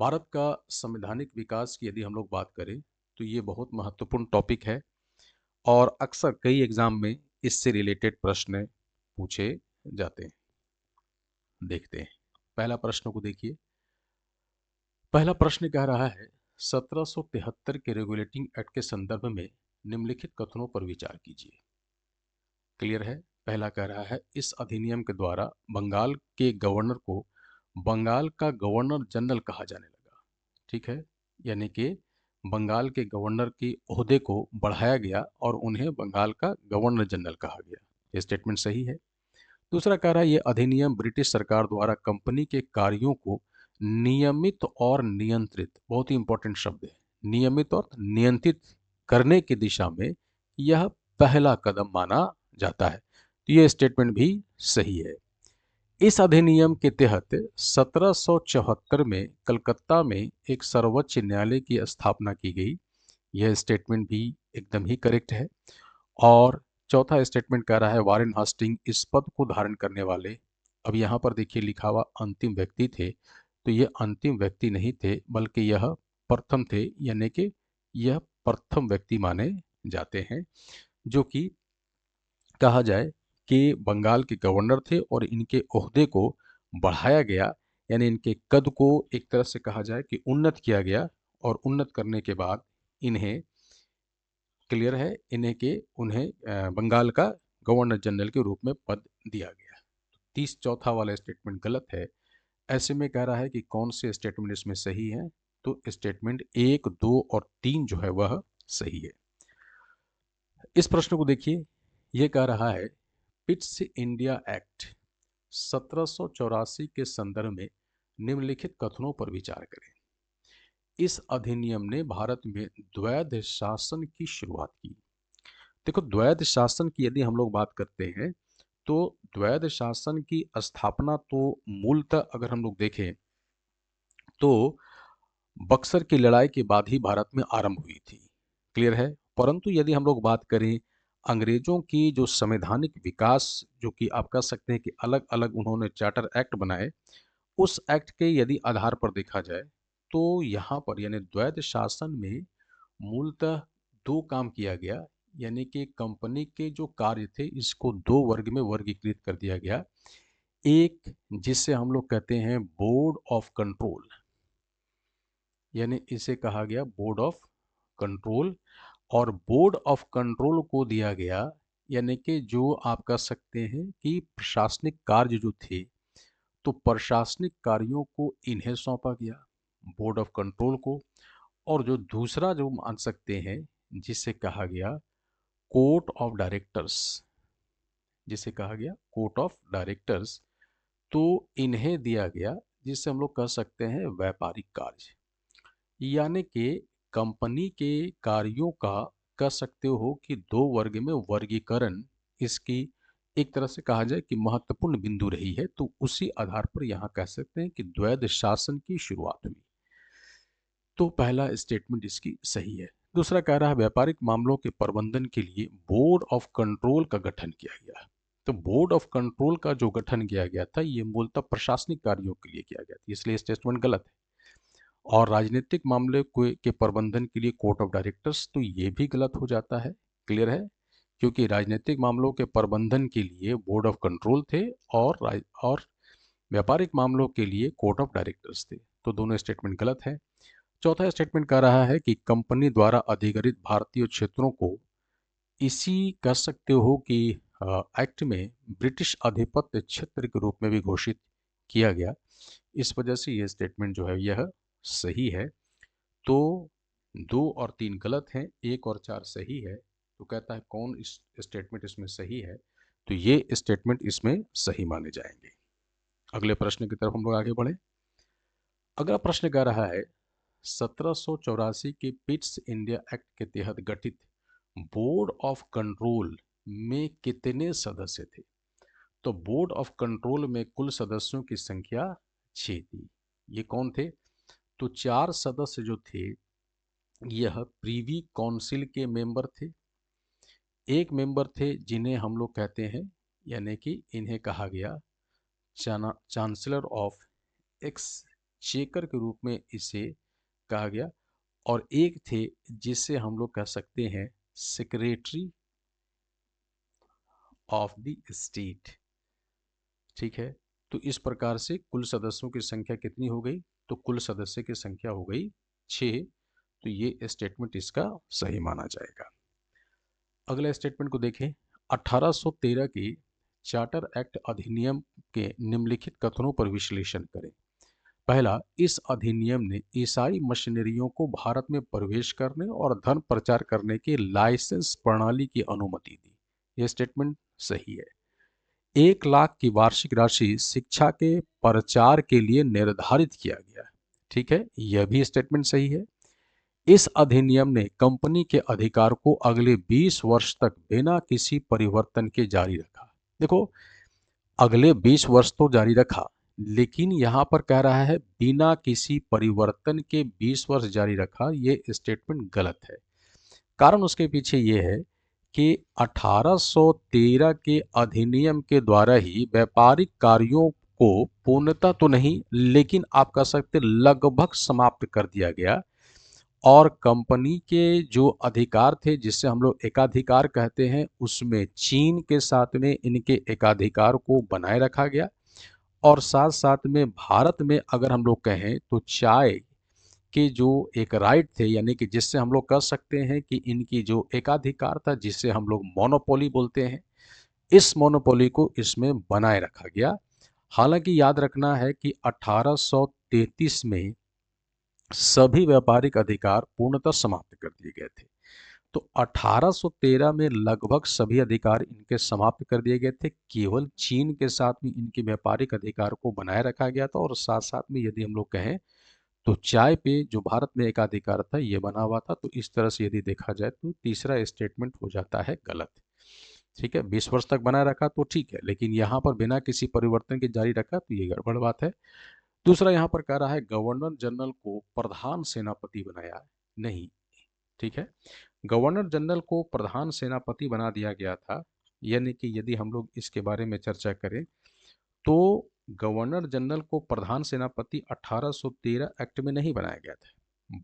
भारत का संवैधानिक विकास की यदि हम लोग बात करें तो ये बहुत महत्वपूर्ण टॉपिक है और अक्सर कई एग्जाम में इससे रिलेटेड प्रश्न पूछे जाते हैं। देखते हैं, पहला प्रश्न को देखिए। पहला प्रश्न कह रहा है 1773 के रेगुलेटिंग एक्ट के संदर्भ में निम्नलिखित कथनों पर विचार कीजिए। क्लियर है। पहला कह रहा है इस अधिनियम के द्वारा बंगाल के गवर्नर को बंगाल का गवर्नर जनरल कहा जाने लगा। ठीक है, यानी कि बंगाल के गवर्नर के ओहदे को बढ़ाया गया और उन्हें बंगाल का गवर्नर जनरल कहा गया। ये स्टेटमेंट सही है। दूसरा कह रहा है ये अधिनियम ब्रिटिश सरकार द्वारा कंपनी के कार्यों को नियमित और नियंत्रित, बहुत ही इंपॉर्टेंट शब्द है, नियमित और नियंत्रित करने की दिशा में यह पहला कदम माना जाता है। तो ये स्टेटमेंट भी सही है। इस अधिनियम के तहत 1774 में कलकत्ता में एक सर्वोच्च न्यायालय की स्थापना की गई। यह स्टेटमेंट भी एकदम ही करेक्ट है। और चौथा स्टेटमेंट कह रहा है वारेन हास्टिंग इस पद को धारण करने वाले, अब यहाँ पर देखिए लिखा हुआ अंतिम व्यक्ति थे, तो ये अंतिम व्यक्ति नहीं थे बल्कि यह प्रथम थे, यानी कि यह प्रथम व्यक्ति माने जाते हैं जो कि कहा जाए कि बंगाल के गवर्नर थे और इनके ओहदे को बढ़ाया गया, यानी इनके कद को एक तरह से कहा जाए कि उन्नत किया गया और उन्नत करने के बाद इन्हें, क्लियर है, इन्हें के उन्हें बंगाल का गवर्नर जनरल के रूप में पद दिया गया। तीस चौथा वाला स्टेटमेंट गलत है। ऐसे में कह रहा है कि कौन से स्टेटमेंट इसमें सही है, तो स्टेटमेंट एक, दो और तीन जो है वह सही है। इस प्रश्न को देखिए, यह कह रहा है पिट्स इंडिया एक्ट 1784 के संदर्भ में निम्नलिखित कथनों पर विचार करें। इस अधिनियम ने भारत में द्वैध शासन की शुरुआत की। देखो, द्वैध शासन की यदि हम लोग बात करते हैं तो द्वैध शासन की स्थापना तो मूलतः अगर हम लोग देखें तो बक्सर की लड़ाई के बाद ही भारत में आरंभ हुई थी। क्लियर है। परंतु यदि हम लोग बात करें अंग्रेजों की जो संवैधानिक विकास, जो कि आप कह सकते हैं कि अलग अलग उन्होंने चार्टर एक्ट बनाए, उस एक्ट के यदि आधार पर देखा जाए तो यहाँ पर यानी द्वैध शासन में मूलतः दो काम किया गया, यानी कि कंपनी के जो कार्य थे इसको दो वर्ग में वर्गीकृत कर दिया गया। एक जिसे हम लोग कहते हैं बोर्ड ऑफ कंट्रोल, यानी इसे कहा गया बोर्ड ऑफ कंट्रोल, और बोर्ड ऑफ कंट्रोल को दिया गया यानी कि जो आप कह सकते हैं कि प्रशासनिक कार्य जो थे, तो प्रशासनिक कार्यों को इन्हें सौंपा गया, बोर्ड ऑफ कंट्रोल को। और जो दूसरा जो मान सकते हैं जिसे कहा गया कोर्ट ऑफ डायरेक्टर्स, जिसे कहा गया कोर्ट ऑफ डायरेक्टर्स, तो इन्हें दिया गया जिसे हम लोग कह सकते हैं व्यापारिक कार्य, यानी कि कंपनी के कार्यों का कह सकते हो कि दो वर्ग में वर्गीकरण इसकी एक तरह से कहा जाए कि महत्वपूर्ण बिंदु रही है। तो उसी आधार पर यहाँ कह सकते हैं कि द्वैध शासन की शुरुआत हुई। तो पहला स्टेटमेंट इसकी सही है। दूसरा कह रहा है व्यापारिक मामलों के प्रबंधन के लिए बोर्ड ऑफ कंट्रोल का गठन किया गया। तो बोर्ड ऑफ कंट्रोल का जो गठन किया गया था ये मूलतः प्रशासनिक कार्यों के लिए किया गया था, इसलिए स्टेटमेंट गलत है। और राजनीतिक मामले के प्रबंधन के लिए कोर्ट ऑफ डायरेक्टर्स, तो ये भी गलत हो जाता है। क्लियर है, क्योंकि राजनीतिक मामलों के प्रबंधन के लिए बोर्ड ऑफ कंट्रोल थे और व्यापारिक मामलों के लिए कोर्ट ऑफ डायरेक्टर्स थे, तो दोनों स्टेटमेंट गलत है। चौथा स्टेटमेंट कह रहा है कि कंपनी द्वारा अधिग्रहित भारतीय क्षेत्रों को इसी कह सकते हो कि एक्ट में ब्रिटिश आधिपत्य क्षेत्र के रूप में भी घोषित किया गया। इस वजह से यह स्टेटमेंट जो है यह सही है। तो दो और तीन गलत हैं, एक और चार सही है। तो कहता है कौन इस स्टेटमेंट इसमें सही है, तो ये स्टेटमेंट इसमें सही माने जाएंगे। अगले प्रश्न की तरफ हम लोग आगे बढ़े। अगला प्रश्न कह रहा है 1784 के पिट्स इंडिया एक्ट के तहत गठित बोर्ड ऑफ कंट्रोल में कितने सदस्य थे। तो बोर्ड ऑफ कंट्रोल में कुल सदस्यों की संख्या 6 थी। ये कौन थे, तो चार सदस्य जो थे यह प्रीवी काउंसिल के मेंबर थे। एक मेंबर थे जिन्हें हम लोग कहते हैं, यानी कि इन्हें कहा गया चांसलर ऑफ एक्स चेकर के रूप में इसे कहा गया, और एक थे जिसे हम लोग कह सकते हैं सेक्रेटरी ऑफ द स्टेट। ठीक है, तो इस प्रकार से कुल सदस्यों की संख्या कितनी हो गई? तो कुल सदस्य की संख्या हो गई 6। तो ये स्टेटमेंट इसका सही माना जाएगा। अगले स्टेटमेंट को देखें। 1813 के चार्टर एक्ट अधिनियम के निम्नलिखित कथनों पर विश्लेषण करें। पहला, इस अधिनियम ने ईसाई मशीनरियों को भारत में प्रवेश करने और धर्म प्रचार करने के लाइसेंस प्रणाली की अनुमति दी। यह स्टेटमेंट सही है। 1 लाख की वार्षिक राशि शिक्षा के प्रचार के लिए निर्धारित किया गया। ठीक है, यह भी स्टेटमेंट सही है। इस अधिनियम ने कंपनी के अधिकार को अगले 20 वर्ष तक बिना किसी परिवर्तन के जारी रखा। देखो, अगले 20 वर्ष तो जारी रखा, लेकिन यहां पर कह रहा है बिना किसी परिवर्तन के 20 वर्ष जारी रखा। ये स्टेटमेंट गलत है। कारण उसके पीछे ये है कि 1813 के अधिनियम के द्वारा ही व्यापारिक कार्यों को पूर्णतः तो नहीं, लेकिन आप कह सकते लगभग समाप्त कर दिया गया, और कंपनी के जो अधिकार थे जिससे हम लोग एकाधिकार कहते हैं, उसमें चीन के साथ में इनके एकाधिकार को बनाए रखा गया। और साथ साथ में भारत में अगर हम लोग कहें तो चाय के जो एक राइट थे, यानी कि जिससे हम लोग कह सकते हैं कि इनकी जो एकाधिकार था, जिसे हम लोग मोनोपोली बोलते हैं, इस मोनोपोली को इसमें बनाए रखा गया। हालांकि याद रखना है कि 1833 में सभी व्यापारिक अधिकार पूर्णतः समाप्त कर दिए गए थे। तो 1813 में लगभग सभी अधिकार इनके समाप्त कर दिए गए थे। केवल चीन के साथ में इनके व्यापारिक अधिकार को बनाए रखा गया था, और साथ साथ में यदि हम लोग कहें तो चाय पे जो भारत में एकाधिकार था ये बना हुआ था। तो इस तरह से यदि देखा जाए तो तीसरा स्टेटमेंट हो जाता है गलत। ठीक है, 20 वर्ष तक बनाए रखा तो ठीक है, लेकिन यहाँ पर बिना किसी परिवर्तन के जारी रखा तो ये गड़बड़ बात है। दूसरा यहाँ पर कह रहा है गवर्नर जनरल को प्रधान सेनापति बनाया नहीं। ठीक है, गवर्नर जनरल को प्रधान सेनापति बना दिया गया था, यानी कि यदि हम लोग इसके बारे में चर्चा करें तो गवर्नर जनरल को प्रधान सेनापति 1813 एक्ट में नहीं बनाया गया था,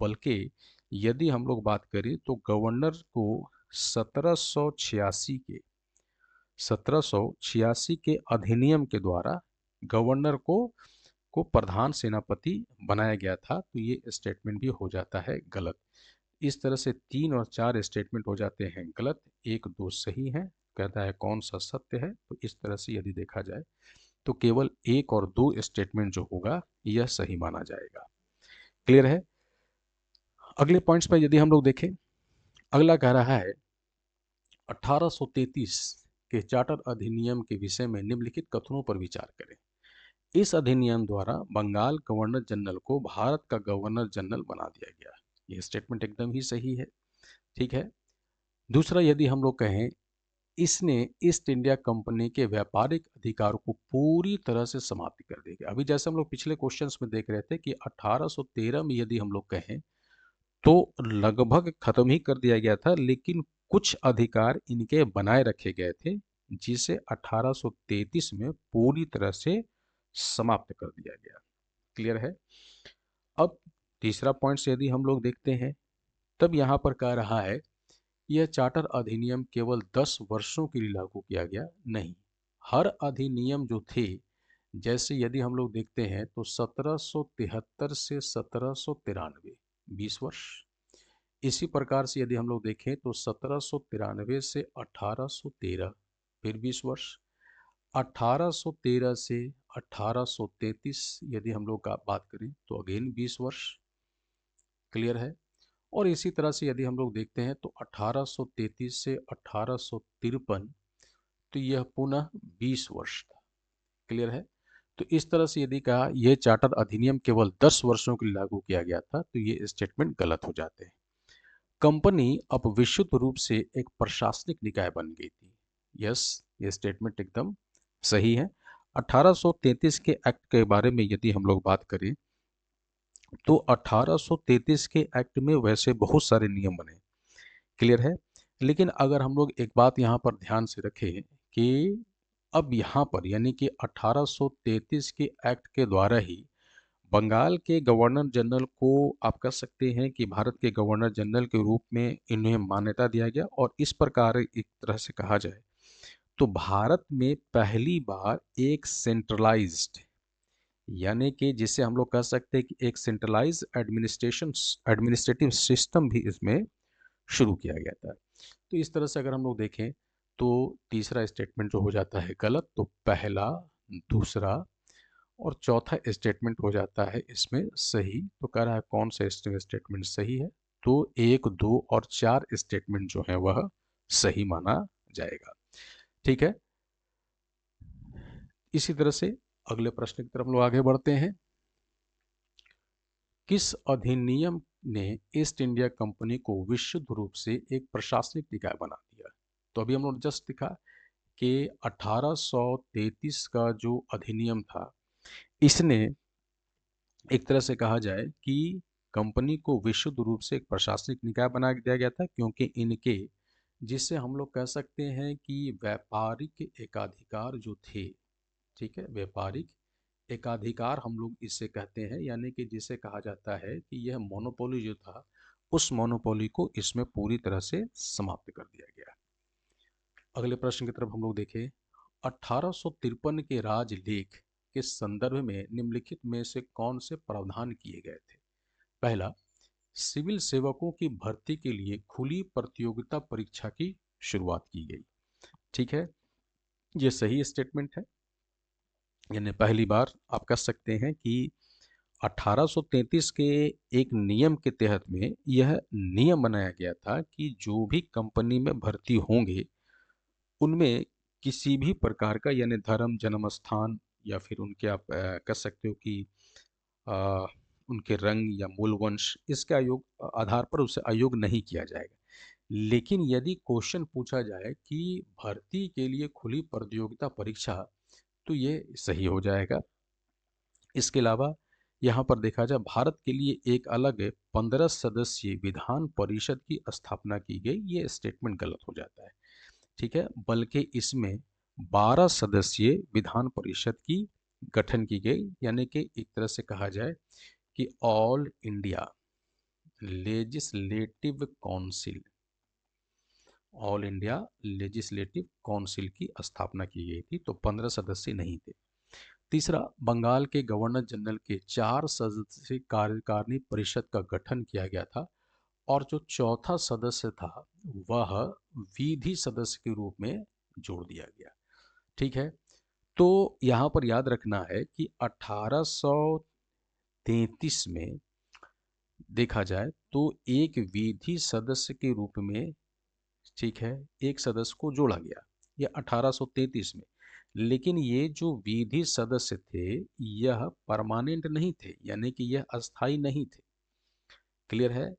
बल्कि यदि हम लोग बात करें तो गवर्नर को 1786 के अधिनियम के द्वारा गवर्नर को प्रधान सेनापति बनाया गया था। तो ये स्टेटमेंट भी हो जाता है गलत। इस तरह से 3 और 4 स्टेटमेंट हो जाते हैं गलत, 1 2 सही है। कहता है कौन सा सत्य है, तो इस तरह से यदि देखा जाए तो केवल 1 और 2 स्टेटमेंट जो होगा यह सही माना जाएगा। क्लियर है। अगले पॉइंट्स पर यदि हम लोग देखें, अगला कह रहा है 1833 के चार्टर अधिनियम के विषय में निम्नलिखित कथनों पर विचार करें। इस अधिनियम द्वारा बंगाल गवर्नर जनरल को भारत का गवर्नर जनरल बना दिया गया। यह स्टेटमेंट एकदम ही सही है। ठीक है। दूसरा, यदि हम लोग कहें इसने ईस्ट इंडिया कंपनी के व्यापारिक अधिकार को पूरी तरह से समाप्त कर देगा। अभी जैसे हम लोग पिछले क्वेश्चंस में देख रहे थे कि 1813 में यदि हम लोग कहें तो लगभग खत्म ही कर दिया गया था, लेकिन कुछ अधिकार इनके बनाए रखे गए थे, जिसे 1833 में पूरी तरह से समाप्त कर दिया गया। क्लियर है। अब तीसरा पॉइंट से यदि हम लोग देखते हैं, तब यहां पर कह रहा है यह चार्टर अधिनियम केवल 10 वर्षों के लिए लागू किया गया नहीं। हर अधिनियम जो थे, जैसे यदि हम लोग देखते हैं तो 1773 से 1793 20 वर्ष। इसी प्रकार से यदि हम लोग देखें तो 1793 से 1813 फिर 20 वर्ष। 1813 से 1833 यदि हम लोग का बात करें तो अगेन 20 वर्ष। क्लियर है। और इसी तरह से यदि हम लोग देखते हैं तो 1833 से 1853 तो यह पुनः 20 वर्ष था। क्लियर है। तो इस तरह से यदि कहा यह चार्टर अधिनियम केवल 10 वर्षों के लिए लागू किया गया था, तो ये स्टेटमेंट गलत हो जाते हैं। कंपनी अब विशुद्ध रूप से एक प्रशासनिक निकाय बन गई थी। यस, ये स्टेटमेंट एकदम सही है। 1833 के एक्ट के बारे में यदि हम लोग बात करें तो 1833 के एक्ट में वैसे बहुत सारे नियम बने। क्लियर है। लेकिन अगर हम लोग एक बात यहाँ पर ध्यान से रखें कि अब यहाँ पर यानी कि 1833 के एक्ट के द्वारा ही बंगाल के गवर्नर जनरल को आप कह सकते हैं कि भारत के गवर्नर जनरल के रूप में इन्हें मान्यता दिया गया, और इस प्रकार एक तरह से कहा जाए तो भारत में पहली बार एक सेंट्रलाइज्ड, यानी कि जिसे हम लोग कह सकते हैं कि एक सेंट्रलाइज एडमिनिस्ट्रेटिव सिस्टम भी इसमें शुरू किया गया था। तो इस तरह से अगर हम लोग देखें तो तीसरा स्टेटमेंट जो हो जाता है गलत, तो पहला, दूसरा और चौथा स्टेटमेंट हो जाता है इसमें सही। तो कह रहा है कौन सा स्टेटमेंट सही है, तो 1, 2 और 4 स्टेटमेंट जो है वह सही माना जाएगा। ठीक है, इसी तरह से अगले प्रश्न की तरफ हम लोग आगे बढ़ते हैं। किस अधिनियम ने ईस्ट इंडिया कंपनी को विशुद्ध रूप से एक प्रशासनिक निकाय बना दिया? तो अभी हम लोग जस्ट दिखा कि 1833 का जो अधिनियम था, इसने एक तरह से कहा जाए कि कंपनी को विशुद्ध रूप से एक प्रशासनिक निकाय बना दिया गया था, क्योंकि इनके, जिससे हम लोग कह सकते हैं कि व्यापारिक एकाधिकार जो थे, ठीक है, व्यापारिक एकाधिकार हम लोग इसे कहते हैं, यानी कि जिसे कहा जाता है कि यह मोनोपोली जो था, उस मोनोपोली को इसमें पूरी तरह से समाप्त कर दिया गया। अगले प्रश्न की तरफ हम लोग देखें। 1853 के राजलेख के संदर्भ में निम्नलिखित में से कौन से प्रावधान किए गए थे? पहला, सिविल सेवकों की भर्ती के लिए खुली प्रतियोगिता परीक्षा की शुरुआत की गई। ठीक है, ये सही स्टेटमेंट है। यानी पहली बार आप कह सकते हैं कि 1833 के एक नियम के तहत में यह नियम बनाया गया था कि जो भी कंपनी में भर्ती होंगे उनमें किसी भी प्रकार का, यानी धर्म, जन्म स्थान, या फिर उनके आप कह सकते हो कि अ, उनके रंग या मूल वंश, इसके आधार पर उसे अयोग्य नहीं किया जाएगा। लेकिन यदि क्वेश्चन पूछा जाए कि भर्ती के लिए खुली प्रतियोगिता परीक्षा, तो ये सही हो जाएगा। इसके अलावा यहाँ पर देखा जाए भारत के लिए एक अलग 15 सदस्यीय विधान परिषद की स्थापना की गई, ये स्टेटमेंट गलत हो जाता है। ठीक है, बल्कि इसमें 12 सदस्यीय विधान परिषद की गठन की गई, यानी कि एक तरह से कहा जाए कि all India legislative council, all India legislative council की स्थापना की गई थी, तो 15 सदस्य नहीं थे। तीसरा, बंगाल के गवर्नर जनरल के 4 सदस्यीय कार्यकारिणी परिषद का गठन किया गया था, और जो चौथा सदस्य था वह विधि सदस्य के रूप में जोड़ दिया गया। ठीक है, तो यहाँ पर याद रखना है कि 1833 में देखा जाए तो एक विधि सदस्य के रूप में, ठीक है, एक सदस्य को जोड़ा गया, यह 1833 में। लेकिन ये जो विधि सदस्य थे यह परमानेंट नहीं थे, यानी कि यह अस्थाई नहीं थे। क्लियर है?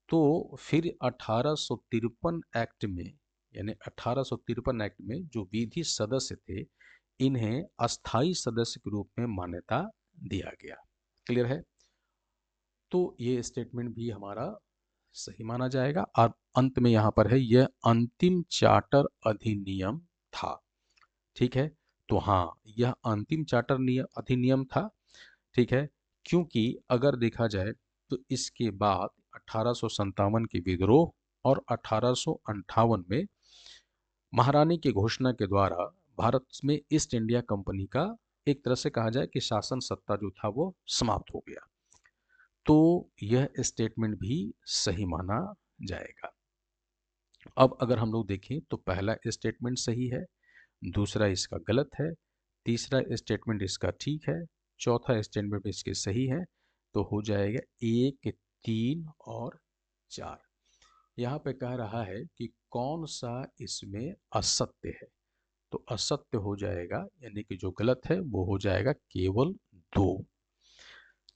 तो फिर 1853 एक्ट में, यानी 1853 एक्ट में जो विधि सदस्य थे, इन्हें अस्थाई सदस्य के रूप में मान्यता दिया गया। क्लियर है? तो ये स्टेटमेंट भी हमारा सही माना जाएगा। और अंत में यहाँ पर है, यह अंतिम चार्टर अधिनियम था। ठीक है, तो हाँ, यह अंतिम चार्टर अधिनियम था। ठीक है, क्योंकि अगर देखा जाए तो इसके बाद 1857 के विद्रोह और 1858 में महारानी की घोषणा के द्वारा भारत में ईस्ट इंडिया कंपनी का एक तरह से कहा जाए कि शासन सत्ता जो था वो समाप्त हो गया। तो यह स्टेटमेंट भी सही माना जाएगा। अब अगर हम लोग देखें तो पहला स्टेटमेंट सही है, दूसरा इसका गलत है, तीसरा स्टेटमेंट इसका ठीक है, चौथा स्टेटमेंट इसके सही है। तो हो जाएगा 1, 3 और 4। यहाँ पे कह रहा है कि कौन सा इसमें असत्य है, तो असत्य हो जाएगा, यानी कि जो गलत है वो हो जाएगा केवल 2।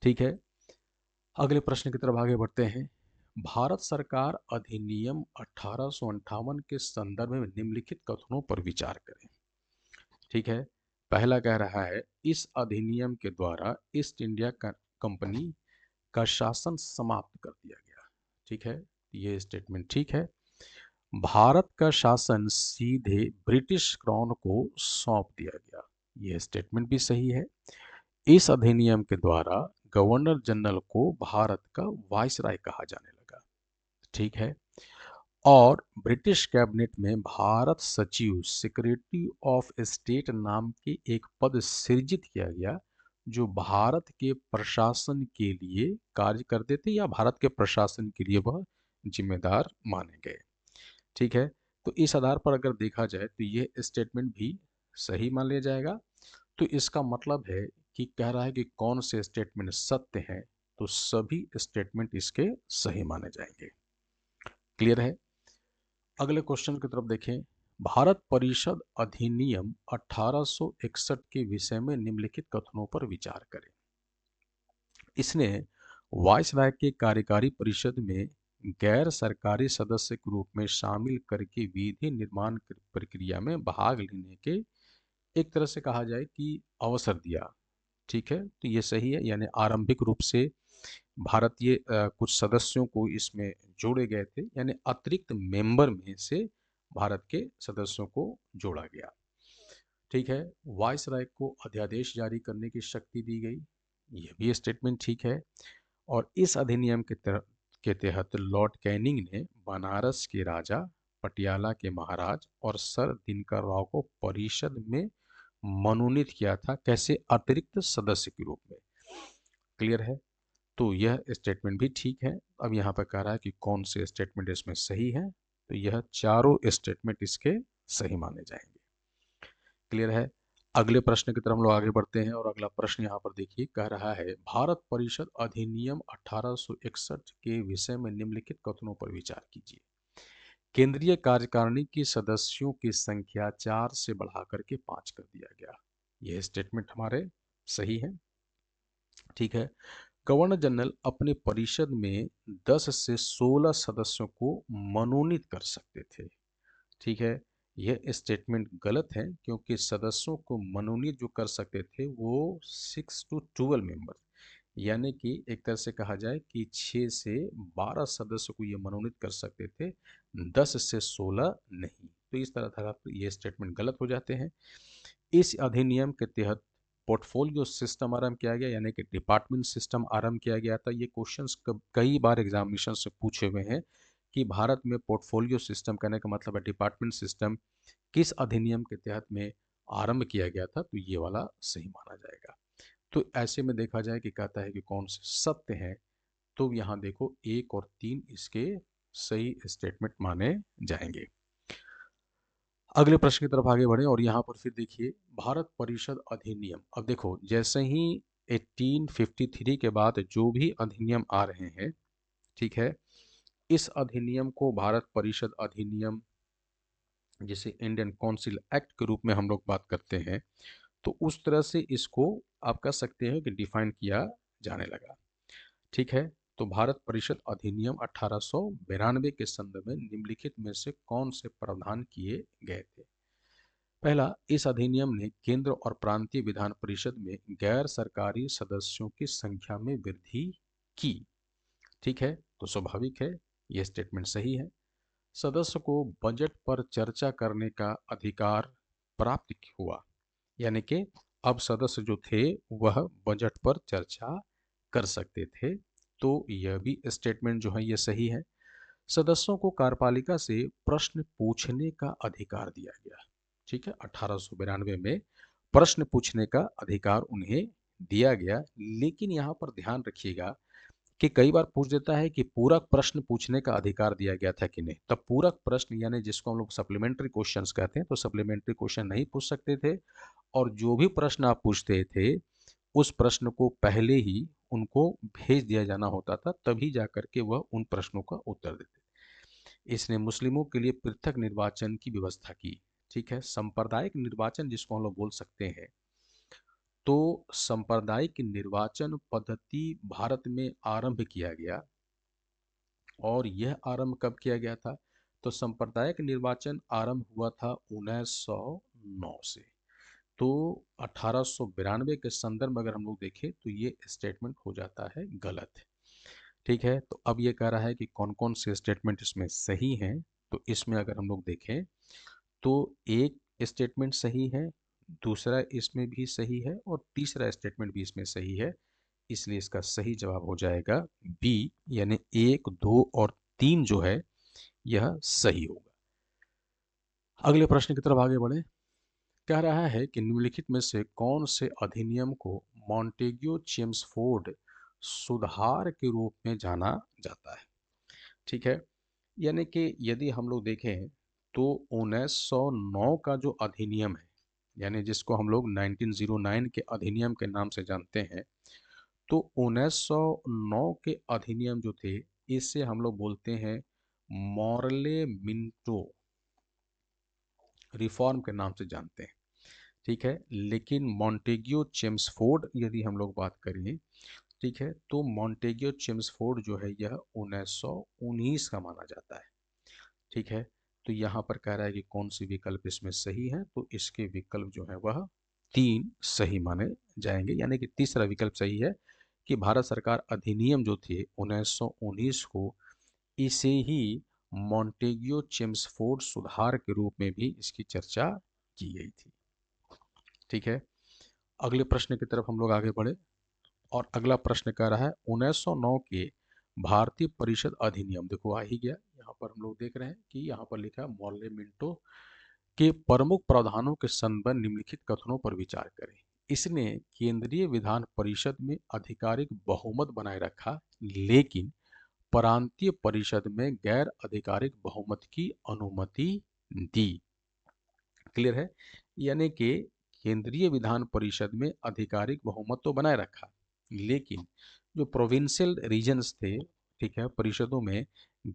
ठीक है, अगले प्रश्न की तरफ आगे बढ़ते हैं। भारत सरकार अधिनियम 1858 के संदर्भ में निम्नलिखित कथनों पर विचार करें। ठीक है, पहला कह रहा है इस अधिनियम के द्वारा ईस्ट इंडिया कंपनी का शासन समाप्त कर दिया गया। ठीक है, ये स्टेटमेंट ठीक है। भारत का शासन सीधे ब्रिटिश क्राउन को सौंप दिया गया, यह स्टेटमेंट भी सही है। इस अधिनियम के द्वारा गवर्नर जनरल को भारत का वायसराय कहा जाने लगा। ठीक है। और ब्रिटिश कैबिनेट में भारत सचिव सेक्रेटरी ऑफ स्टेट नाम के एक पद सृजित किया गया, जो भारत के प्रशासन के लिए कार्य करते थे या भारत के प्रशासन के लिए वह जिम्मेदार माने गए। ठीक है। तो इस आधार पर अगर देखा जाए तो ये स्टेटमेंट भी सही मान लिया जाएगा। तो इसका मतलब है कि कह रहा है कि कौन से स्टेटमेंट सत्य हैं, तो सभी स्टेटमेंट इसके सही माने जाएंगे। क्लियर है। अगले क्वेश्चन की तरफ देखें। भारत परिषद अधिनियम 1861 के विषय में निम्नलिखित कथनों पर विचार करें। इसने वायसराय के कार्यकारी परिषद में गैर सरकारी सदस्य के रूप में शामिल करके विधि निर्माण प्रक्रिया में भाग लेने के एक तरह से कहा जाए कि अवसर दिया। ठीक है। तो ये सही है, यानी आरंभिक रूप से भारतीय कुछ सदस्यों को इसमें जोड़े गए थे, यानी अतिरिक्त मेंबर में से भारत के सदस्यों को जोड़ा गया। ठीक है। वायसराय को अध्यादेश जारी करने की शक्ति दी गई, यह भी स्टेटमेंट ठीक है। और इस अधिनियम के तहत लॉर्ड कैनिंग ने बनारस के राजा, पटियाला के महाराज और सर दिनकर राव को परिषद में मनोनीत किया था, कैसे, अतिरिक्त सदस्य के रूप में। क्लियर है। तो यह स्टेटमेंट भी ठीक है। अब यहाँ पर कह रहा है कि कौन से स्टेटमेंट इसमें सही है, तो यह चारों स्टेटमेंट इसके सही माने जाएंगे। क्लियर है। अगले प्रश्न की तरफ हम लोग आगे बढ़ते हैं और अगला प्रश्न यहाँ पर देखिए, कह रहा है भारत परिषद अधिनियम 1861 के विषय में निम्नलिखित कथनों पर विचार कीजिए। केंद्रीय कार्यकारिणी के सदस्यों की संख्या 4 से बढ़ाकर के 5 कर दिया गया। यह स्टेटमेंट हमारे सही है। ठीक है। गवर्नर जनरल अपने परिषद में 10 से 16 सदस्यों को मनोनीत कर सकते थे। ठीक है। यह स्टेटमेंट गलत है, क्योंकि सदस्यों को मनोनीत जो कर सकते थे वो 6 to 12 मेंबर, यानी कि एक तरह से कहा जाए कि 6 से 12 सदस्यों को ये मनोनीत कर सकते थे, 10 से 16 नहीं। तो इस तरह ये स्टेटमेंट गलत हो जाते हैं। इस अधिनियम के तहत पोर्टफोलियो सिस्टम आरंभ किया गया, यानी कि डिपार्टमेंट सिस्टम आरंभ किया गया था। ये क्वेश्चंस कई बार एग्जामिनेशन से पूछे हुए हैं कि भारत में पोर्टफोलियो सिस्टम कहने का मतलब है डिपार्टमेंट सिस्टम किस अधिनियम के तहत में आरंभ किया गया था, तो ये वाला सही माना जाएगा। तो ऐसे में देखा जाए कि कहता है कि कौन से सत्य हैं, तो यहाँ देखो 1 और 3 इसके सही स्टेटमेंट माने जाएंगे। अगले प्रश्न की तरफ आगे बढ़े और यहाँ पर फिर देखिए भारत परिषद अधिनियम। अब देखो जैसे ही 1853 के बाद जो भी अधिनियम आ रहे हैं, ठीक है, इस अधिनियम को भारत परिषद अधिनियम, जिसे इंडियन काउंसिल एक्ट के रूप में हम लोग बात करते हैं, तो उस तरह से इसको आप कह सकते हैं कि डिफाइन किया जाने लगा। ठीक है। तो भारत परिषद अधिनियम 1892 के संदर्भ में निम्नलिखित में से कौन से प्रावधान किए गए थे। पहला, इस अधिनियम ने केंद्र और प्रांतीय विधान परिषद में गैर सरकारी सदस्यों की संख्या में वृद्धि की। ठीक है। तो स्वाभाविक है, यह स्टेटमेंट सही है। सदस्य को बजट पर चर्चा करने का अधिकार प्राप्त हुआ, यानी कि अब सदस्य जो थे वह बजट पर चर्चा कर सकते थे। तो यह भी स्टेटमेंट जो है ये सही है। सदस्यों को कार्यपालिका से प्रश्न पूछने का अधिकार दिया गया। ठीक है। 1892 में प्रश्न पूछने का अधिकार उन्हें दिया गया, लेकिन यहाँ पर ध्यान रखिएगा कि कई बार पूछ देता है कि पूरक प्रश्न पूछने का अधिकार दिया गया था कि नहीं। तब पूरक प्रश्न यानी जिसको हम लोग सप्लीमेंट्री क्वेश्चंस कहते हैं, तो सप्लीमेंट्री क्वेश्चन नहीं पूछ सकते थे, और जो भी प्रश्न आप पूछते थे उस प्रश्न को पहले ही उनको भेज दिया जाना होता था, तभी जाकर के वह उन प्रश्नों का उत्तर देते। इसने मुस्लिमों के लिए पृथक निर्वाचन की व्यवस्था की। ठीक है। सांप्रदायिक निर्वाचन जिसको हम लोग बोल सकते हैं, तो सांप्रदायिक निर्वाचन पद्धति भारत में आरंभ किया गया। और यह आरंभ कब किया गया था, तो सांप्रदायिक निर्वाचन आरंभ हुआ था 1909 से। तो 1892 के संदर्भ में अगर हम लोग देखें तो ये स्टेटमेंट हो जाता है गलत। ठीक है। तो अब ये कह रहा है कि कौन कौन से स्टेटमेंट इसमें सही हैं। तो इसमें अगर हम लोग देखें तो एक स्टेटमेंट सही है, दूसरा इसमें भी सही है और तीसरा स्टेटमेंट भी इसमें सही है इसलिए इसका सही जवाब हो जाएगा बी, यानी 1, 2 और 3 जो है यह सही होगा। अगले प्रश्न की तरफ आगे बढ़े। कह रहा है कि निम्नलिखित में से कौन से अधिनियम को मॉन्टेग्यू चेम्सफोर्ड सुधार के रूप में जाना जाता है? ठीक है, यानी कि यदि हम लोग देखें तो 1909 का जो अधिनियम है, यानी जिसको हम लोग 1909 के अधिनियम के नाम से जानते हैं, तो 1909 के अधिनियम जो थे, इससे हम लोग बोलते हैं मॉर्ले मिंटो रिफॉर्म के नाम से जानते हैं। ठीक है, लेकिन मॉन्टेग्यू चेम्सफोर्ड यदि हम लोग बात करें, ठीक है, तो मॉन्टेग्यू चेम्सफोर्ड जो है यह 1919 का माना जाता है। ठीक है, तो यहाँ पर कह रहा है कि कौन सी विकल्प इसमें सही है, तो इसके विकल्प जो है वह 3 सही माने जाएंगे, यानी कि तीसरा विकल्प सही है कि भारत सरकार अधिनियम जो थे 1919 को, इसे ही मॉन्टेग्यू चेम्सफोर्ड सुधार के रूप में भी इसकी चर्चा की गई थी। ठीक है, अगले प्रश्न की तरफ हम लोग आगे बढ़े और अगला प्रश्न कह रहा है 1909 के भारतीय परिषद अधिनियम, देखो आ ही गया, यहाँ पर हम लोग देख रहे हैं कि यहाँ पर लिखा है मॉर्ले मिंटो के प्रमुख प्रावधानों के संबंध निम्नलिखित कथनों पर विचार करें। इसने केंद्रीय विधान परिषद में आधिकारिक बहुमत बनाए रखा, लेकिन प्रांतीय परिषद में गैर आधिकारिक बहुमत की अनुमति दी। क्लियर है, यानी कि केंद्रीय विधान परिषद में आधिकारिक बहुमत तो बनाए रखा, लेकिन जो प्रोविंशियल रीजन्स थे, ठीक है, परिषदों में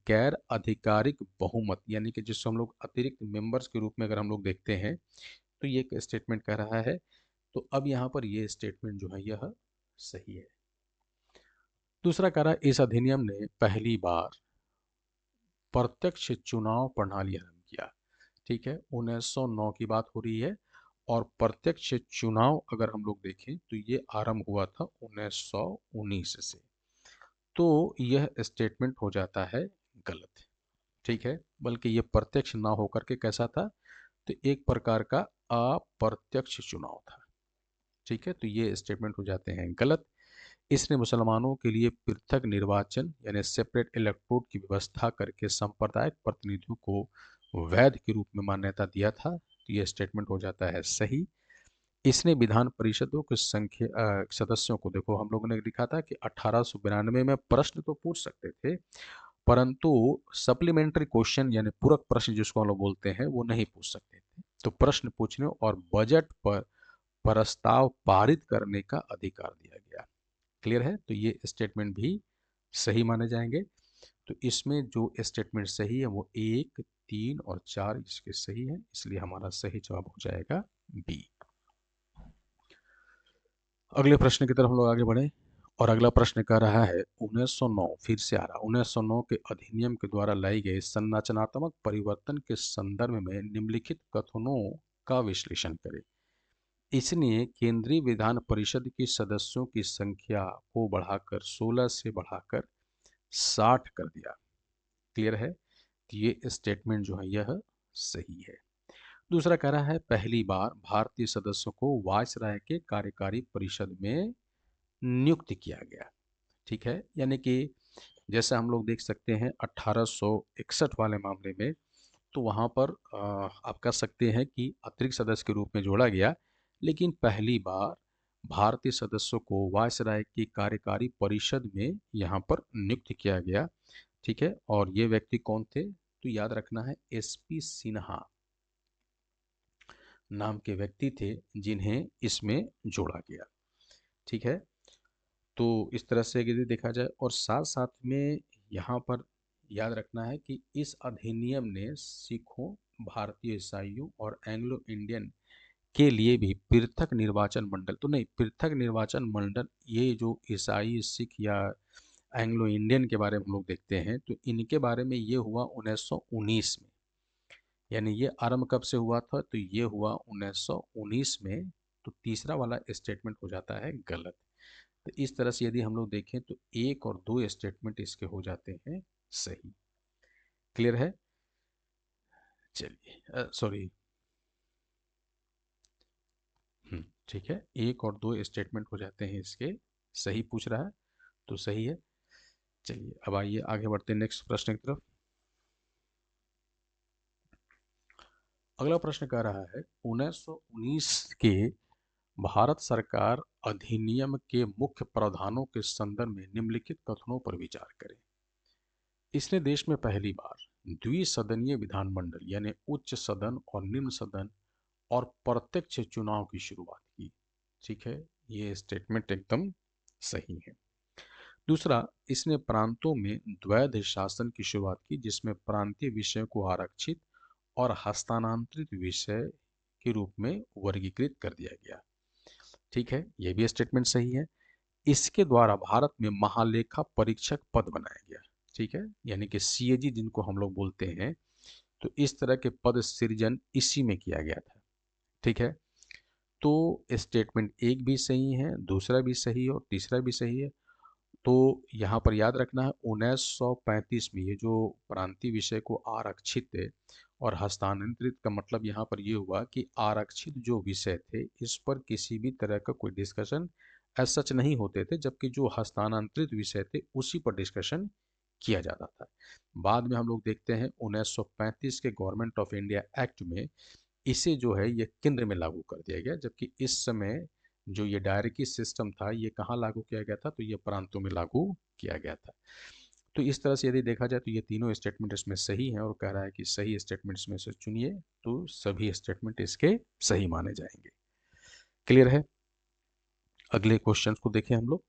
गैर आधिकारिक बहुमत, यानी कि जिसको हम लोग अतिरिक्त मेंबर्स के रूप में अगर हम लोग देखते हैं, तो ये एक स्टेटमेंट कह रहा है। तो अब यहाँ पर ये स्टेटमेंट जो है यह सही है। दूसरा कह रहा है इस अधिनियम ने पहली बार प्रत्यक्ष चुनाव प्रणाली आरंभ किया। ठीक है, 1909 की बात हो रही है और प्रत्यक्ष चुनाव अगर हम लोग देखें तो ये आरंभ हुआ था 1919 से, तो यह स्टेटमेंट हो जाता है गलत। ठीक है, बल्कि ये प्रत्यक्ष ना होकर के कैसा था, तो एक प्रकार का अप्रत्यक्ष चुनाव था। ठीक है, तो ये स्टेटमेंट हो जाते हैं गलत। इसने मुसलमानों के लिए पृथक निर्वाचन यानी सेपरेट इलेक्टोरेट की व्यवस्था करके सांप्रदायिक प्रतिनिधियों को वैध के रूप में मान्यता दिया था, तो ये स्टेटमेंट हो जाता है सही। इसने विधान परिषदों के संख्या सदस्यों को, देखो हम लोगों ने लिखा था कि 1892 में प्रश्न तो पूछ सकते थे, परंतु सप्लीमेंट्री क्वेश्चन यानी पूरक प्रश्न जिसको हम लोग बोलते हैं वो नहीं पूछ सकते थे। तो प्रश्न पूछने और बजट पर प्रस्ताव पारित करने का अधिकार दिया गया। क्लियर है, तो ये स्टेटमेंट भी सही माने जाएंगे। तो इसमें जो स्टेटमेंट सही है वो 1, 3 और 4 इसके सही है, इसलिए हमारा सही जवाब हो जाएगा बी। अगले प्रश्न की तरफ हम लोग आगे बढ़े और अगला प्रश्न कह रहा है 1909, फिर से आ रहा, 1909 के अधिनियम के द्वारा लाई गई संरचनात्मक परिवर्तन के संदर्भ में निम्नलिखित कथनों का विश्लेषण करें। इसने केंद्रीय विधान परिषद की सदस्यों की संख्या को बढ़ाकर 16 से बढ़ाकर 60 कर दिया। क्लियर है, तो ये स्टेटमेंट जो है यह सही है। दूसरा कह रहा है पहली बार भारतीय सदस्यों को वायसराय के कार्यकारी परिषद में नियुक्त किया गया। ठीक है, यानी कि जैसे हम लोग देख सकते हैं 1861 वाले मामले में, तो वहाँ पर आप कह सकते हैं कि अतिरिक्त सदस्य के रूप में जोड़ा गया, लेकिन पहली बार भारतीय सदस्यों को वायसराय की कार्यकारी परिषद में यहाँ पर नियुक्त किया गया। ठीक है, और ये व्यक्ति कौन थे, तो याद रखना है एसपी सिन्हा नाम के व्यक्ति थे जिन्हें इसमें जोड़ा गया। ठीक है, तो इस तरह से यदि देखा जाए और साथ साथ में यहाँ पर याद रखना है कि इस अधिनियम ने सिखों, भारतीय ईसाइयों और एंग्लो इंडियन के लिए भी पृथक निर्वाचन मंडल, तो नहीं, पृथक निर्वाचन मंडल, ये जो ईसाई, सिख या एंग्लो इंडियन के बारे में हम लोग देखते हैं, तो इनके बारे में ये हुआ 1919 में, यानी ये आरंभ कब से हुआ था, तो ये हुआ 1919 में। तो तीसरा वाला स्टेटमेंट हो जाता है गलत। तो इस तरह से यदि हम लोग देखें तो 1 और 2 स्टेटमेंट इसके हो जाते हैं सही। क्लियर है, चलिए सॉरी, ठीक है, 1 और 2 स्टेटमेंट हो जाते हैं इसके सही पूछ रहा है, तो सही है। चलिए अब आइए आगे बढ़ते हैं नेक्स्ट प्रश्न की तरफ। अगला प्रश्न कह रहा है 1919 के भारत सरकार अधिनियम के मुख्य प्रावधानों के संदर्भ में निम्नलिखित कथनों पर विचार करें। इसने देश में पहली बार द्विसदनीय विधानमंडल यानी उच्च सदन और निम्न सदन और प्रत्यक्ष चुनाव की शुरुआत की। ठीक है, ये स्टेटमेंट एकदम सही है। दूसरा, इसने प्रांतों में द्वैध शासन की शुरुआत की, जिसमें प्रांतीय विषयों को आरक्षित और हस्तांतरित विषय के रूप में वर्गीकृत कर दिया गया। ठीक है, यह भी स्टेटमेंट सही है। इसके द्वारा भारत में महालेखा परीक्षक पद बनाया गया। ठीक है, यानी कि सीएजी जिनको हम लोग बोलते हैं, तो इस तरह के पद सृजन इसी में किया गया था। ठीक है, तो स्टेटमेंट एक भी सही है, दूसरा भी सही है और तीसरा भी सही है। तो यहाँ पर याद रखना है 1935 में ये जो प्रांतीय विषय को आरक्षित है और हस्तांतरित का मतलब यहाँ पर ये हुआ कि आरक्षित जो विषय थे इस पर किसी भी तरह का कोई डिस्कशन एज सच नहीं होते थे, जबकि जो हस्तांतरित विषय थे उसी पर डिस्कशन किया जाता था। बाद में हम लोग देखते हैं 1935 के गवर्नमेंट ऑफ इंडिया एक्ट में इसे जो है ये केंद्र में लागू कर दिया गया, जबकि इस समय जो ये डायरकी सिस्टम था ये कहाँ लागू किया गया था, तो ये प्रांतों में लागू किया गया था। तो इस तरह से यदि देखा जाए तो ये तीनों स्टेटमेंट इसमें सही हैं और कह रहा है कि सही स्टेटमेंट्स में से चुनिए, तो सभी स्टेटमेंट इसके सही माने जाएंगे। क्लियर है? अगले क्वेश्चन को देखें हम लोग।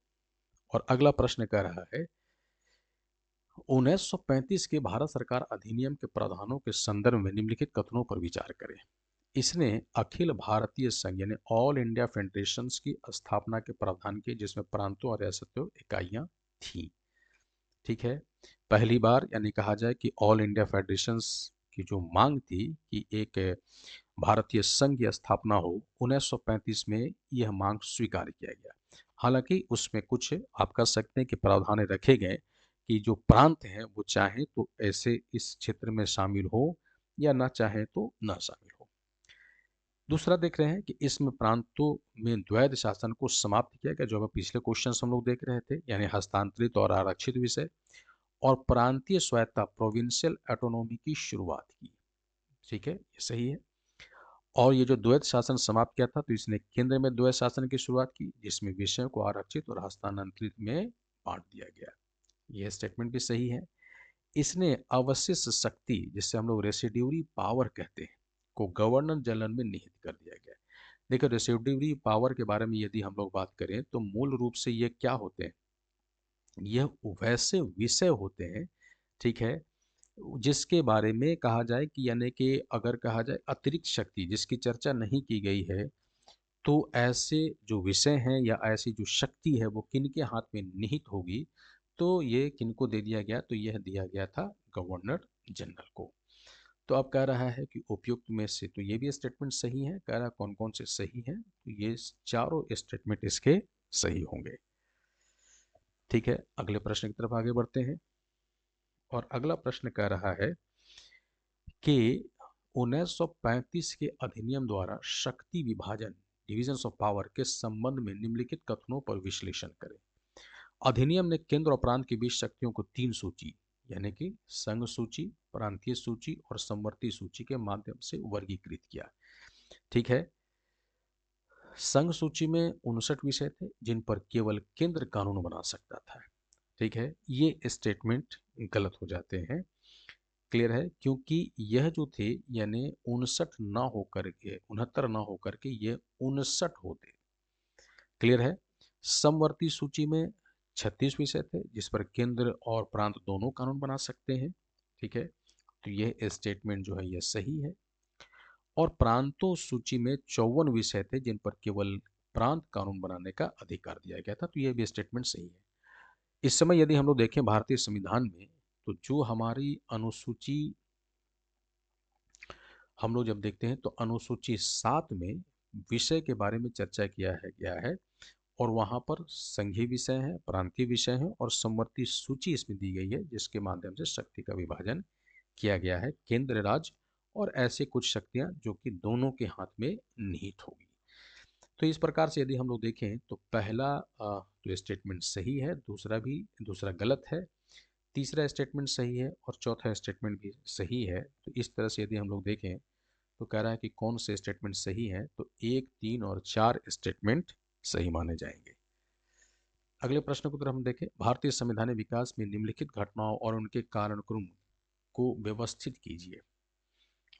और अगला प्रश्न कह रहा है 1935 के भारत सरकार अधिनियम के प्रावधानों के संदर्भ में निम्नलिखित कथनों पर विचार करें। इसने अखिल भारतीय संघ यानी ऑल इंडिया फेडरेशन की स्थापना के प्रावधान किए, जिसमें प्रांतों और रियासतों इकाइयां थी। ठीक है, पहली बार यानी कहा जाए कि ऑल इंडिया फेडरेशन की जो मांग थी कि एक भारतीय संघ की स्थापना हो, 1935 में यह मांग स्वीकार किया गया। हालांकि उसमें कुछ आप कह सकते हैं कि प्रावधान रखे गए कि जो प्रांत हैं वो चाहे तो ऐसे इस क्षेत्र में शामिल हो या ना चाहे तो ना शामिल हो। दूसरा देख रहे हैं कि इसमें प्रांतों में द्वैध शासन को समाप्त किया गया, जो हमें पिछले क्वेश्चन हम लोग देख रहे थे, यानी हस्तांतरित और आरक्षित विषय, और प्रांतीय स्वायत्ता प्रोविंशियल ऑटोनॉमी की शुरुआत की। ठीक है, ये सही है। और ये जो द्वैध शासन समाप्त किया था, तो इसने केंद्र में द्वैध शासन की शुरुआत की, जिसमें विषयों को आरक्षित और हस्तांतरित में बांट दिया गया। यह स्टेटमेंट भी सही है। इसने अवशिष्ट शक्ति, जिससे हम लोग रेसिड्यूरी पावर कहते हैं, को गवर्नर जनरल में निहित कर दिया गया। देखिए, रेसिड्यूरी पावर के बारे में यदि हम लोग बात करें तो मूल रूप से ये क्या होते हैं, यह वैसे विषय होते हैं, ठीक है, जिसके बारे में कहा जाए कि यानी कि अगर कहा जाए अतिरिक्त शक्ति जिसकी चर्चा नहीं की गई है, तो ऐसे जो विषय हैं या ऐसी जो शक्ति है वो किनके हाथ में निहित होगी, तो ये किनको दे दिया गया, तो यह दिया गया था गवर्नर जनरल को। तो अब कह रहा है कि उपयुक्त में से, तो ये भी स्टेटमेंट सही है, कह रहा है कौन कौन से सही हैं, तो ये चारों स्टेटमेंट इसके सही होंगे। ठीक है, अगले प्रश्न की तरफ आगे बढ़ते हैं। और अगला प्रश्न कह रहा है कि 1935 के अधिनियम द्वारा शक्ति विभाजन डिविजन ऑफ पावर के संबंध में निम्नलिखित कथनों पर विश्लेषण करें। अधिनियम ने केंद्र और प्रांत के बीच शक्तियों को तीन सूची यानी कि संघ सूची, प्रांतीय सूची और समवर्ती सूची के माध्यम से वर्गीकृत किया। ठीक है, संघ सूची में 59 विषय थे जिन पर केवल केंद्र कानून बना सकता था। ठीक है, ये स्टेटमेंट गलत हो जाते हैं। क्लियर है, क्योंकि यह जो थे यानी 59 ना होकर के 69 ना होकर के ये 59 होते। क्लियर है, समवर्ती सूची में 36 विषय थे जिस पर केंद्र और प्रांत दोनों कानून बना सकते हैं। ठीक है, तो यह स्टेटमेंट जो है यह सही है। और प्रांतों सूची में 54 विषय थे जिन पर केवल प्रांत कानून बनाने का अधिकार दिया गया था, तो यह भी स्टेटमेंट सही है। इस समय यदि हम लोग देखें भारतीय संविधान में, तो जो हमारी अनुसूची हम लोग जब देखते हैं तो अनुसूची 7 में विषय के बारे में चर्चा किया है गया है, और वहाँ पर संघीय विषय हैं, प्रांतीय विषय हैं और समवर्ती सूची इसमें दी गई है, जिसके माध्यम से शक्ति का विभाजन किया गया है, केंद्र राज्य और ऐसे कुछ शक्तियां जो कि दोनों के हाथ में निहित होगी। तो इस प्रकार से यदि हम लोग देखें तो पहला तो स्टेटमेंट सही है, दूसरा गलत है, तीसरा स्टेटमेंट सही है और चौथा स्टेटमेंट भी सही है। तो इस तरह से यदि हम लोग देखें तो कह रहा है कि कौन से स्टेटमेंट सही है, तो 1, 3 और 4 स्टेटमेंट सही माने जाएंगे। अगले प्रश्न को तरफ हम देखें, भारतीय संवैधानिक विकास में निम्नलिखित घटनाओं और उनके कारणक्रम को व्यवस्थित कीजिए।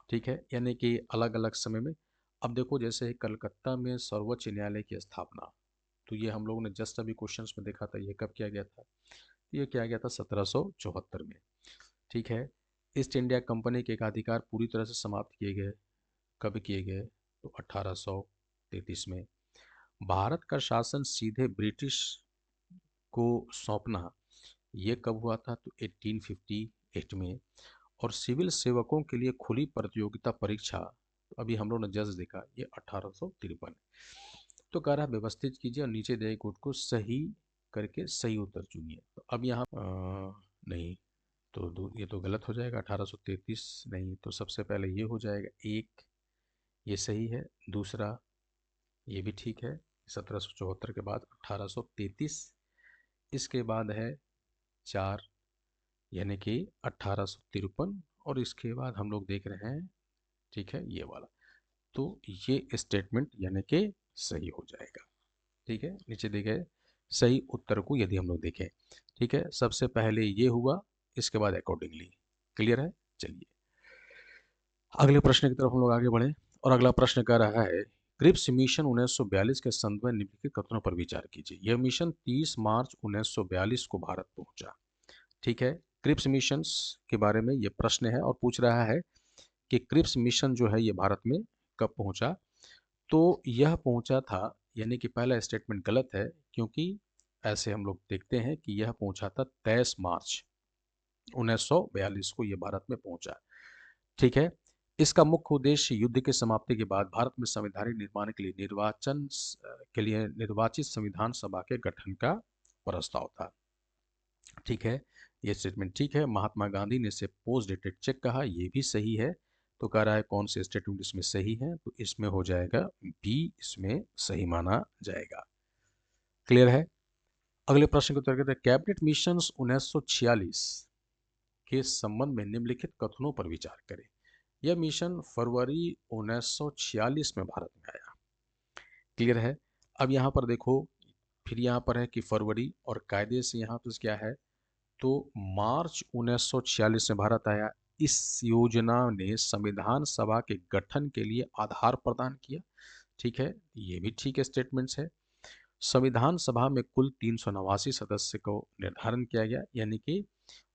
ठीक है, यानी कि अलग अलग समय में। अब देखो, जैसे कलकत्ता में सर्वोच्च न्यायालय की स्थापना, तो ये हम लोगों ने जस्ट अभी क्वेश्चंस में देखा था, ये कब किया गया था? ये किया गया था 1774 में। ठीक है, ईस्ट इंडिया कंपनी के एकाधिकार पूरी तरह से समाप्त किए गए, कब किए गए? तो 1833 में। भारत का शासन सीधे ब्रिटिश को सौंपना, ये कब हुआ था? तो 1858 में। और सिविल सेवकों के लिए खुली प्रतियोगिता परीक्षा, तो अभी हम लोग ने जज देखा, ये 1853। तो कह रहा है व्यवस्थित कीजिए और नीचे दिए कोड को सही करके सही उत्तर चुनिए। तो अब यहाँ नहीं, तो ये तो गलत हो जाएगा, 1833 नहीं, तो सबसे पहले ये हो जाएगा, एक ये सही है, दूसरा ये भी ठीक है, 1774 के बाद 1833, इसके बाद है 4 यानी कि 1853, और इसके बाद हम लोग देख रहे हैं, ठीक है, ये वाला। तो ये स्टेटमेंट यानी कि सही हो जाएगा। ठीक है, नीचे दिए गए सही उत्तर को यदि हम लोग देखें, ठीक है, सबसे पहले ये हुआ, इसके बाद अकॉर्डिंगली। क्लियर है? चलिए अगले प्रश्न की तरफ हम लोग आगे बढ़े, और अगला प्रश्न कह रहा है, क्रिप्स मिशन 1942 के संदर्भ में निम्नलिखित कथनों पर विचार कीजिए। यह मिशन 30 मार्च 1942 को भारत पहुंचा। ठीक है, क्रिप्स मिशन के बारे में ये प्रश्न है, और पूछ रहा है कि क्रिप्स मिशन जो है ये भारत में कब पहुंचा। तो यह पहुंचा था, यानी कि पहला स्टेटमेंट गलत है, क्योंकि ऐसे हम लोग देखते हैं कि यह पहुंचा था 23 मार्च 1942 को ये भारत में पहुंचा। ठीक है, इसका मुख्य उद्देश्य युद्ध की समाप्ति के बाद भारत में संवैधानिक निर्माण के लिए के लिए निर्वाचित संविधान सभा के गठन का प्रस्ताव था। ठीक है, ये स्टेटमेंट ठीक है। महात्मा गांधी ने इसे पोस्ट डेटेड चेक कहा, ये भी सही है। तो कह रहा है कौन से स्टेटमेंट इसमें सही है, तो इसमें हो जाएगा बी, इसमें सही माना जाएगा। क्लियर है? अगले प्रश्न के उत्तर कहते हैं, कैबिनेट मिशन 1946 के संबंध में निम्नलिखित कथनों पर विचार करें। यह मिशन फरवरी 1946 में भारत में आया। क्लियर है? अब यहाँ पर देखो, फिर यहाँ पर है कि फरवरी, और कायदे से यहाँ पर क्या है, तो मार्च 1946 में भारत आया। इस योजना ने संविधान सभा के गठन के लिए आधार प्रदान किया। ठीक है, ये भी ठीक है स्टेटमेंट्स है। संविधान सभा में कुल 389 सदस्य को निर्धारण किया गया, यानी कि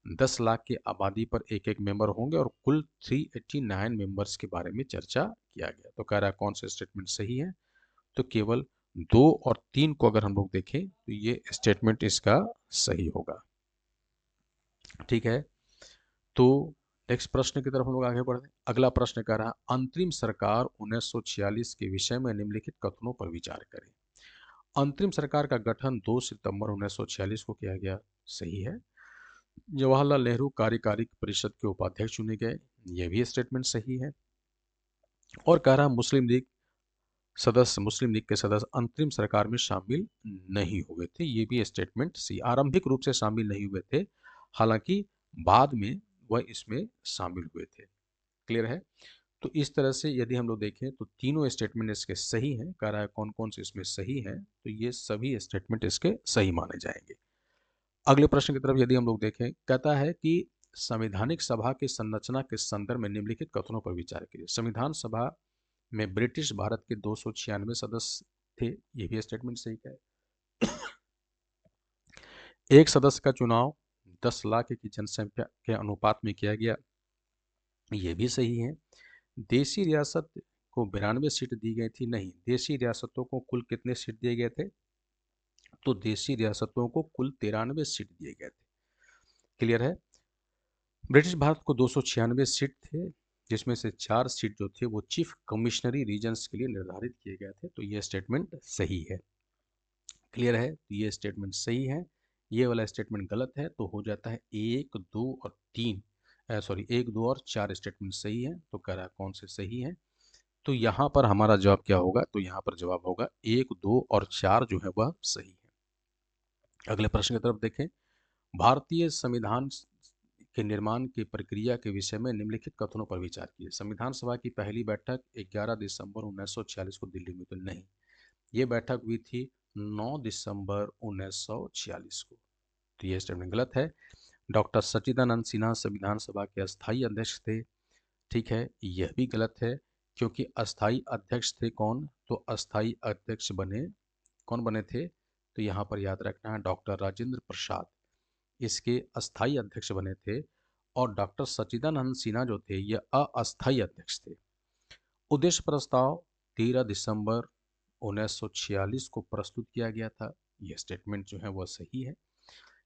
10 लाख की आबादी पर एक एक मेंबर होंगे, और कुल 389 मेंबर्स के बारे में चर्चा किया गया। तो कह रहा है कौन सा स्टेटमेंट सही है, तो केवल 2 और 3 को अगर हम लोग देखें तो ये स्टेटमेंट इसका सही होगा। ठीक है, तो नेक्स्ट प्रश्न की तरफ हम लोग आगे बढ़ते हैं। अगला प्रश्न कह रहा है, अंतरिम सरकार 1946 के विषय में निम्नलिखित कथनों पर विचार करें। अंतरिम सरकार का गठन 2 सितंबर 1946 को किया गया, सही है। जवाहरलाल नेहरू कार्यकारी परिषद के उपाध्यक्ष चुने गए, यह भी स्टेटमेंट सही है। और कह रहा मुस्लिम लीग के सदस्य अंतरिम सरकार में शामिल नहीं हुए थे, ये भी स्टेटमेंट सी। आरंभिक रूप से शामिल नहीं हुए थे, हालांकि बाद में वह इसमें शामिल हुए थे। क्लियर है? तो इस तरह से यदि हम लोग देखें तो तीनों स्टेटमेंट इसके सही हैं। कह रहा है कौन कौन से इसमें सही हैं, तो ये सभी स्टेटमेंट इसके सही माने जाएंगे। अगले प्रश्न की तरफ यदि हम लोग देखें, कहता है कि संवैधानिक सभा की संरचना के संदर्भ में निम्नलिखित कथनों पर विचार कीजिए। संविधान सभा में ब्रिटिश भारत के 296 सदस्य थे, ये भी स्टेटमेंट सही है। एक सदस्य का चुनाव 10 लाख की जनसंख्या के अनुपात में किया गया, ये भी सही है। देशी रियासत को 92 सीट दी गई थी, नहीं, देशी रियासतों को कुल कितने सीट दिए गए थे, तो देशी रियासतों को कुल 93 सीट दिए गए थे। क्लियर है? ब्रिटिश भारत को 296 सीट थे, जिसमें से 4 सीट जो थे वो चीफ कमिश्नरी रीजन्स के लिए निर्धारित किए गए थे, तो ये स्टेटमेंट सही है। क्लियर है? तो ये स्टेटमेंट सही है। ये वाला स्टेटमेंट गलत है, तो हो जाता है 1, 2 और 3, सॉरी 1, 2 और 4 स्टेटमेंट सही है। तो कह रहा है कौन से सही है, तो यहाँ पर हमारा जवाब क्या होगा? तो यहाँ पर जवाब होगा 1, 2 और 4 जो है वह सही है। अगले प्रश्न की तरफ देखें। भारतीय संविधान के निर्माण की प्रक्रिया के विषय में निम्नलिखित कथनों पर विचार कीजिए। संविधान सभा की पहली बैठक 11 दिसंबर 1946 को दिल्ली में, तो नहीं, ये बैठक हुई थी 9 दिसंबर 1946 को, तो ये स्टेटमेंट गलत है। डॉक्टर सच्चिदानंद सिन्हा संविधान सभा के अस्थायी अध्यक्ष थे, ठीक है, यह भी गलत है, क्योंकि अस्थायी अध्यक्ष थे कौन? तो अस्थायी अध्यक्ष बने, कौन बने थे? तो यहाँ पर याद रखना है डॉक्टर राजेंद्र प्रसाद इसके अस्थायी अध्यक्ष बने थे, और डॉक्टर सच्चिदानंद सिन्हा जो थे ये अस्थायी अध्यक्ष थे। उद्देश्य प्रस्ताव 13 दिसंबर 1946 को प्रस्तुत किया गया था, यह स्टेटमेंट जो है वह सही है,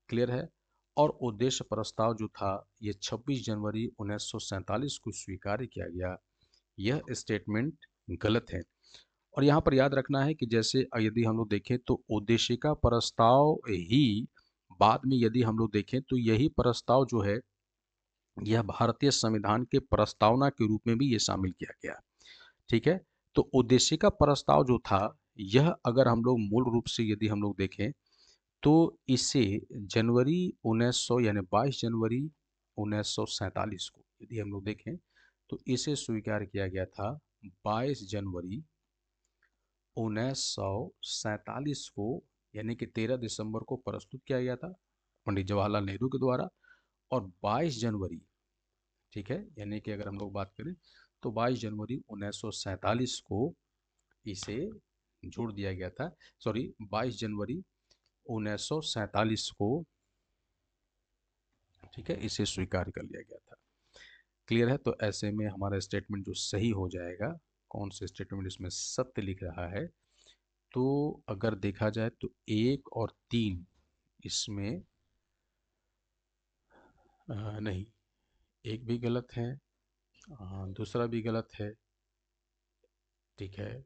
क्लियर है। और उद्देश्य प्रस्ताव जो था ये 26 जनवरी 1947 को स्वीकार किया गया, यह स्टेटमेंट गलत है। और यहाँ पर याद रखना है कि जैसे यदि हम लोग देखें तो उद्देश्य का प्रस्ताव ही बाद में यदि हम लोग देखें तो यही प्रस्ताव जो है यह भारतीय संविधान के प्रस्तावना के रूप में भी ये शामिल किया गया, ठीक है। तो उद्देश्य का प्रस्ताव जो था यह अगर हम लोग मूल रूप से यदि हम लोग देखें तो इसे जनवरी 1900 यानी 22 जनवरी 1947 को यदि हम लोग देखें तो इसे स्वीकार किया गया था 22 जनवरी 1947 को, यानी कि 13 दिसंबर को प्रस्तुत किया गया था पंडित जवाहरलाल नेहरू के द्वारा, और 22 जनवरी, ठीक है, यानी कि अगर हम लोग बात करें तो 22 जनवरी 1947 को इसे जोड़ दिया गया था, सॉरी 22 जनवरी 1947 को, ठीक है, इसे स्वीकार कर लिया गया था, क्लियर है। तो ऐसे में हमारा स्टेटमेंट जो सही हो जाएगा, कौन से स्टेटमेंट इसमें सत्य लिख रहा है, तो अगर देखा जाए तो 1 और 3 इसमें नहीं, एक भी गलत है, दूसरा भी गलत है, ठीक है,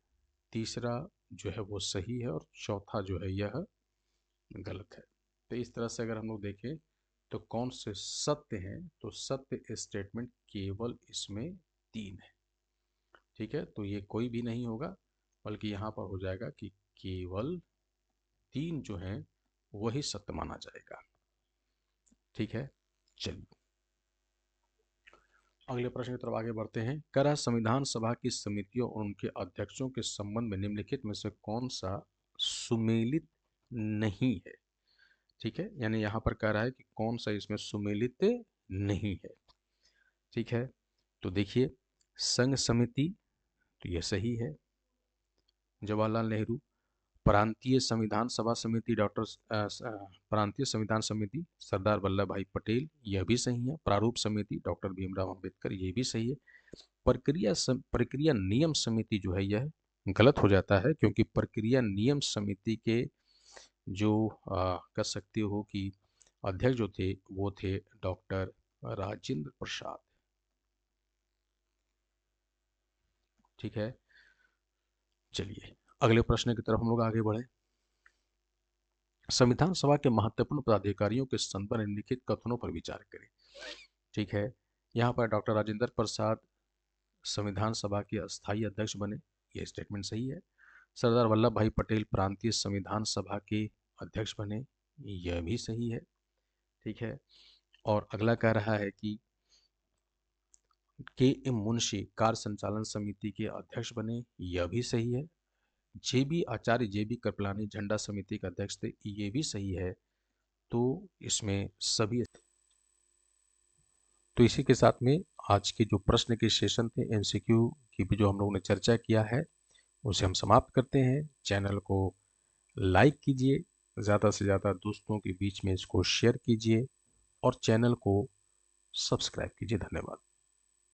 तीसरा जो है वो सही है, और चौथा जो है यह गलत है। तो इस तरह से अगर हम लोग देखें तो कौन से सत्य हैं, तो सत्य स्टेटमेंट केवल इसमें 3 है, ठीक है। तो ये कोई भी नहीं होगा, बल्कि यहाँ पर हो जाएगा कि केवल 3 जो हैं वही सत्य माना जाएगा, ठीक है। चलिए अगले प्रश्न की तरफ आगे बढ़ते हैं। कह संविधान सभा की समितियों और उनके अध्यक्षों के संबंध में निम्नलिखित में से कौन सा सुमेलित नहीं है, ठीक है, यानी यहाँ पर कह रहा है कि कौन सा इसमें सुमेलित नहीं है, ठीक है। तो देखिए संघ समिति, तो यह सही है, जवाहरलाल नेहरू। प्रांतीय संविधान सभा समिति प्रांतीय संविधान समिति सरदार वल्लभ भाई पटेल, यह भी सही है। प्रारूप समिति डॉक्टर भीमराव अंबेडकर, यह भी सही है। प्रक्रिया नियम समिति जो है यह गलत हो जाता है, क्योंकि प्रक्रिया नियम समिति के जो कह सकते हो कि अध्यक्ष जो थे वो थे डॉक्टर राजेंद्र प्रसाद, ठीक है। चलिए अगले प्रश्न की तरफ हम लोग आगे बढ़े। संविधान सभा के महत्वपूर्ण पदाधिकारियों के संदर्भ में निम्नलिखित कथनों पर विचार करें, ठीक है। यहाँ पर डॉक्टर राजेंद्र प्रसाद संविधान सभा के अस्थायी अध्यक्ष बने, यह स्टेटमेंट सही है। सरदार वल्लभ भाई पटेल प्रांतीय संविधान सभा के अध्यक्ष बने, यह भी सही है, ठीक है। और अगला कह रहा है कि के. एम. मुंशी कार्य संचालन समिति के अध्यक्ष बने, यह भी सही है। आचार्य जे.बी. कृपलानी झंडा समिति के अध्यक्ष थे, ये भी सही है। तो इसमें सभी, तो इसी के साथ में आज के जो प्रश्न के सेशन थे एमसीक्यू की भी जो हम लोगों ने चर्चा किया है उसे हम समाप्त करते हैं। चैनल को लाइक कीजिए, ज़्यादा से ज़्यादा दोस्तों के बीच में इसको शेयर कीजिए और चैनल को सब्सक्राइब कीजिए। धन्यवाद।